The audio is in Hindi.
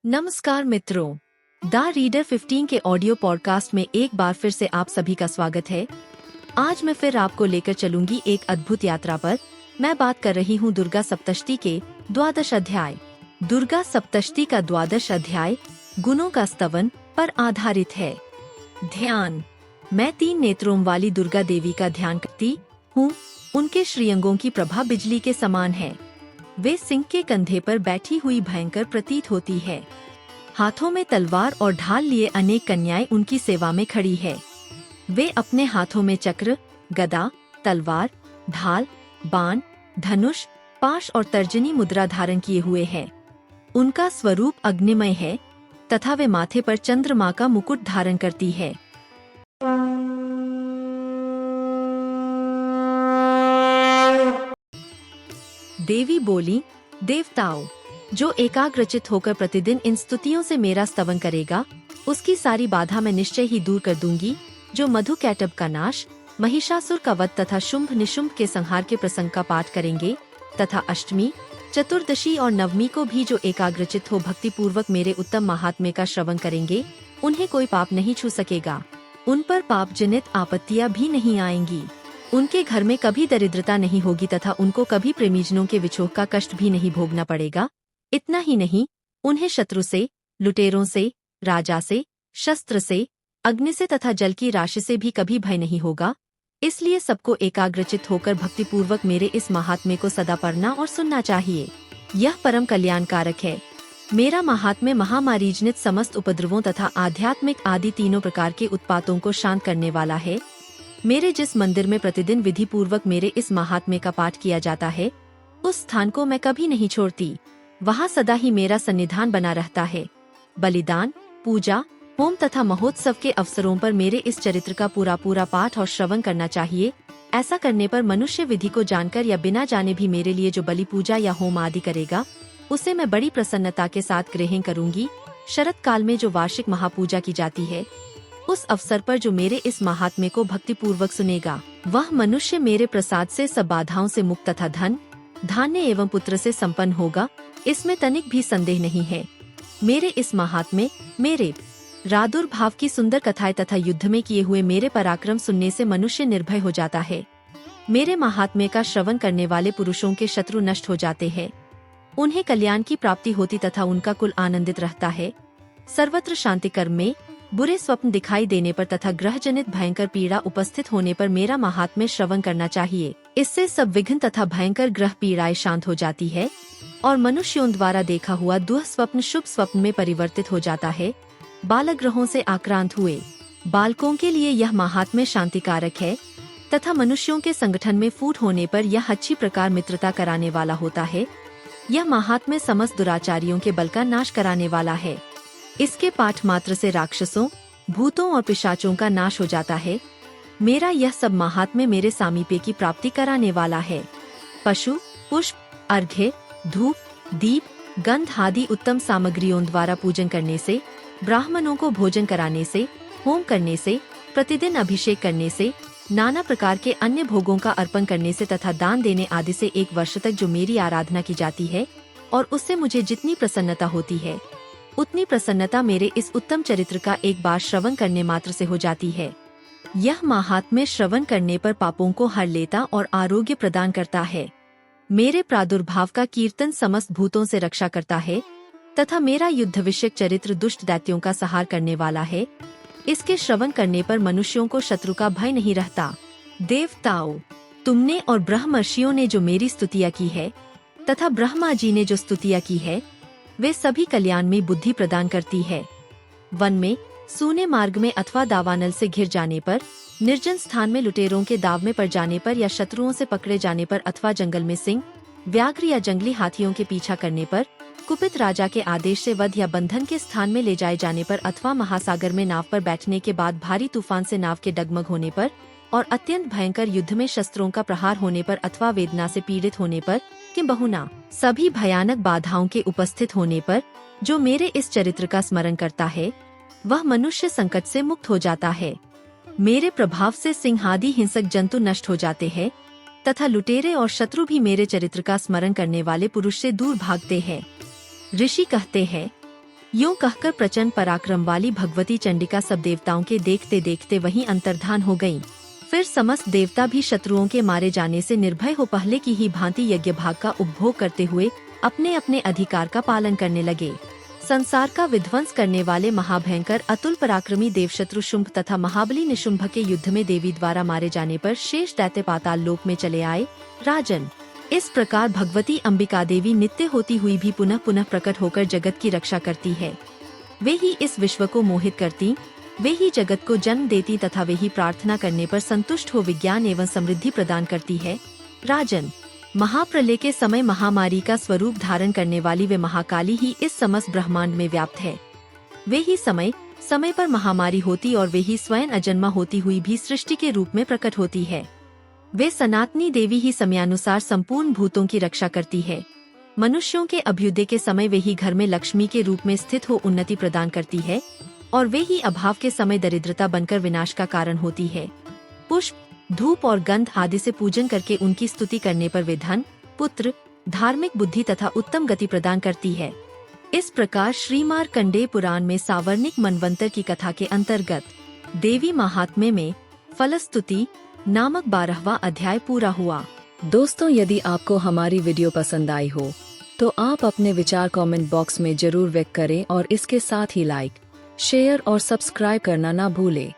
नमस्कार मित्रों, द रीडर 15 के ऑडियो पॉडकास्ट में एक बार फिर से आप सभी का स्वागत है। आज मैं फिर आपको लेकर चलूंगी एक अद्भुत यात्रा पर। मैं बात कर रही हूँ दुर्गा सप्तशती के 12 अध्याय। दुर्गा सप्तशती का 12 अध्याय गुणों का स्तवन पर आधारित है। ध्यान। मैं 3 नेत्रों वाली दुर्गा देवी का ध्यान करती हूँ। उनके श्रीअंगों की प्रभा बिजली के समान है। वे सिंह के कंधे पर बैठी हुई भयंकर प्रतीत होती है। हाथों में तलवार और ढाल लिए अनेक कन्याएं उनकी सेवा में खड़ी है। वे अपने हाथों में चक्र, गदा, तलवार, ढाल, बाण, धनुष, पाश और तर्जनी मुद्रा धारण किए हुए हैं। उनका स्वरूप अग्निमय है तथा वे माथे पर चंद्रमा का मुकुट धारण करती है। देवी बोली, देवताओं, जो एकाग्रचित होकर प्रतिदिन इन स्तुतियों से मेरा स्तवन करेगा, उसकी सारी बाधा मैं निश्चय ही दूर कर दूंगी। जो मधुकैटभ का नाश, महिषासुर का वध तथा शुंभ निशुंभ के संहार के प्रसंग का पाठ करेंगे तथा अष्टमी, चतुर्दशी और नवमी को भी जो एकाग्रचित हो भक्ति पूर्वक मेरे उत्तम महात्म्य का श्रवण करेंगे, उन्हें कोई पाप नहीं छू सकेगा। उन पर पाप जनित आपत्तियां भी नहीं आएंगी। उनके घर में कभी दरिद्रता नहीं होगी तथा उनको कभी प्रेमीजनों के विछोह का कष्ट भी नहीं भोगना पड़ेगा। इतना ही नहीं, उन्हें शत्रु से, लुटेरों से, राजा से, शस्त्र से, अग्नि से तथा जल की राशि से भी कभी भय नहीं होगा। इसलिए सबको एकाग्रचित होकर भक्तिपूर्वक मेरे इस महात्म्य को सदा पढ़ना और सुनना चाहिए। यह परम कल्याणकारक है। मेरा महात्म्य महामारीजनित समस्त उपद्रवों तथा आध्यात्मिक आदि तीनों प्रकार के उत्पातों को शांत करने वाला है। मेरे जिस मंदिर में प्रतिदिन विधि पूर्वक मेरे इस महात्म्य का पाठ किया जाता है, उस स्थान को मैं कभी नहीं छोड़ती। वहाँ सदा ही मेरा सन्निधान बना रहता है। बलिदान, पूजा, होम तथा महोत्सव के अवसरों पर मेरे इस चरित्र का पूरा पाठ और श्रवण करना चाहिए। ऐसा करने पर मनुष्य विधि को जानकर या बिना जाने भी मेरे लिए जो बलि पूजा या होम आदि करेगा, उसे मैं बड़ी प्रसन्नता के साथ ग्रहण करूंगी। शरत काल में जो वार्षिक महापूजा की जाती है, उस अवसर पर जो मेरे इस महात्म्य को भक्ति पूर्वक सुनेगा, वह मनुष्य मेरे प्रसाद से सब बाधाओं से मुक्त तथा धन, धान्य एवं पुत्र से संपन्न होगा। इसमें तनिक भी संदेह नहीं है। मेरे इस महात्म्य, मेरे प्रादुर्भाव की सुंदर कथाएं तथा युद्ध में किए हुए मेरे पराक्रम सुनने से मनुष्य निर्भय हो जाता है। मेरे महात्म्य का श्रवण करने वाले पुरुषों के शत्रु नष्ट हो जाते हैं। उन्हें कल्याण की प्राप्ति होती तथा उनका कुल आनंदित रहता है। सर्वत्र शांति कर्म में बुरे स्वप्न दिखाई देने पर तथा ग्रह जनित भयंकर पीड़ा उपस्थित होने पर मेरा महात्म्य श्रवण करना चाहिए। इससे सब विघ्न तथा भयंकर ग्रह पीड़ाएं शांत हो जाती है और मनुष्यों द्वारा देखा हुआ दुःस्वप्न शुभ स्वप्न में परिवर्तित हो जाता है। बालक ग्रहों से आक्रांत हुए बालकों के लिए यह महात्म्य शांतिकारक है तथा मनुष्यों के संगठन में फूट होने पर यह अच्छी प्रकार मित्रता कराने वाला होता है। यह महात्म्य समस्त दुराचारियों के बल का नाश कराने वाला है। इसके पाठ मात्र से राक्षसों, भूतों और पिशाचों का नाश हो जाता है। मेरा यह सब महात्म्य मेरे सामीप्य की प्राप्ति कराने वाला है। पशु, पुष्प, अर्घ्य, धूप, दीप, गंध आदि उत्तम सामग्रियों द्वारा पूजन करने से, ब्राह्मणों को भोजन कराने से, होम करने से, प्रतिदिन अभिषेक करने से, नाना प्रकार के अन्य भोगों का अर्पण करने से तथा दान देने आदि से 1 वर्ष तक जो मेरी आराधना की जाती है और उससे मुझे जितनी प्रसन्नता होती है, उतनी प्रसन्नता मेरे इस उत्तम चरित्र का एक बार श्रवण करने मात्र से हो जाती है। यह महात्म्य श्रवण करने पर पापों को हर लेता और आरोग्य प्रदान करता है। मेरे प्रादुर्भाव का कीर्तन समस्त भूतों से रक्षा करता है तथा मेरा युद्ध विषयक चरित्र दुष्ट दैत्यों का संहार करने वाला है। इसके श्रवण करने पर मनुष्यों को शत्रु का भय नहीं रहता। देवताओं, तुमने और ब्रह्मर्षियों ने जो मेरी स्तुतियाँ की है तथा ब्रह्मा जी ने जो स्तुतियाँ की है, वे सभी कल्याण में बुद्धि प्रदान करती है। वन में, सूने मार्ग में अथवा दावानल से घिर जाने पर, निर्जन स्थान में लुटेरों के दाव में पड़ जाने पर या शत्रुओं से पकड़े जाने पर अथवा जंगल में सिंह, व्याघ्र या जंगली हाथियों के पीछा करने पर, कुपित राजा के आदेश से वध या बंधन के स्थान में ले जाए जाने पर अथवा महासागर में नाव पर बैठने के बाद भारी तूफान से नाव के डगमग होने पर और अत्यंत भयंकर युद्ध में शस्त्रों का प्रहार होने पर अथवा वेदना से पीड़ित होने पर, किंबहुना सभी भयानक बाधाओं के उपस्थित होने पर जो मेरे इस चरित्र का स्मरण करता है, वह मनुष्य संकट से मुक्त हो जाता है। मेरे प्रभाव से सिंहादि हिंसक जंतु नष्ट हो जाते हैं तथा लुटेरे और शत्रु भी मेरे चरित्र का स्मरण करने वाले पुरुष से दूर भागते हैं। ऋषि कहते हैं, यूं कहकर प्रचंड पराक्रम वाली भगवती चंडिका सब देवताओं के देखते देखते वहीं अंतर्धान हो गयीं। फिर समस्त देवता भी शत्रुओं के मारे जाने से निर्भय हो पहले की ही भांति यज्ञ भाग का उपभोग करते हुए अपने अपने अधिकार का पालन करने लगे। संसार का विध्वंस करने वाले महाभयंकर अतुल पराक्रमी देवशत्रु शुंभ तथा महाबली निशुंभ के युद्ध में देवी द्वारा मारे जाने पर शेष दैत्य पाताल लोक में चले आए। राजन, इस प्रकार भगवती अंबिका देवी नित्य होती हुई भी पुनः पुनः प्रकट होकर जगत की रक्षा करती है। वे ही इस विश्व को मोहित करती, वे ही जगत को जन्म देती तथा वे ही प्रार्थना करने पर संतुष्ट हो विज्ञान एवं समृद्धि प्रदान करती है। राजन, महाप्रलय के समय महामारी का स्वरूप धारण करने वाली वे महाकाली ही इस समस्त ब्रह्मांड में व्याप्त है। वे ही समय समय पर महामारी होती और वे ही स्वयं अजन्मा होती हुई भी सृष्टि के रूप में प्रकट होती है। वे सनातनी देवी ही समयानुसार संपूर्ण भूतों की रक्षा करती है। मनुष्यों के अभ्युदय के समय वे ही घर में लक्ष्मी के रूप में स्थित हो उन्नति प्रदान करती है और वे ही अभाव के समय दरिद्रता बनकर विनाश का कारण होती है। पुष्प, धूप और गंध आदि से पूजन करके उनकी स्तुति करने पर वे धन, पुत्र, धार्मिक बुद्धि तथा उत्तम गति प्रदान करती है। इस प्रकार श्री मार्कंडेय पुराण में सावर्णिक मनवंतर की कथा के अंतर्गत देवी महात्म्य में फलस्तुति नामक 12वां अध्याय पूरा हुआ। दोस्तों, यदि आपको हमारी वीडियो पसंद आई हो तो आप अपने विचार कमेंट बॉक्स में जरूर व्यक्त करें और इसके साथ ही लाइक, शेयर और सब्सक्राइब करना ना भूलें।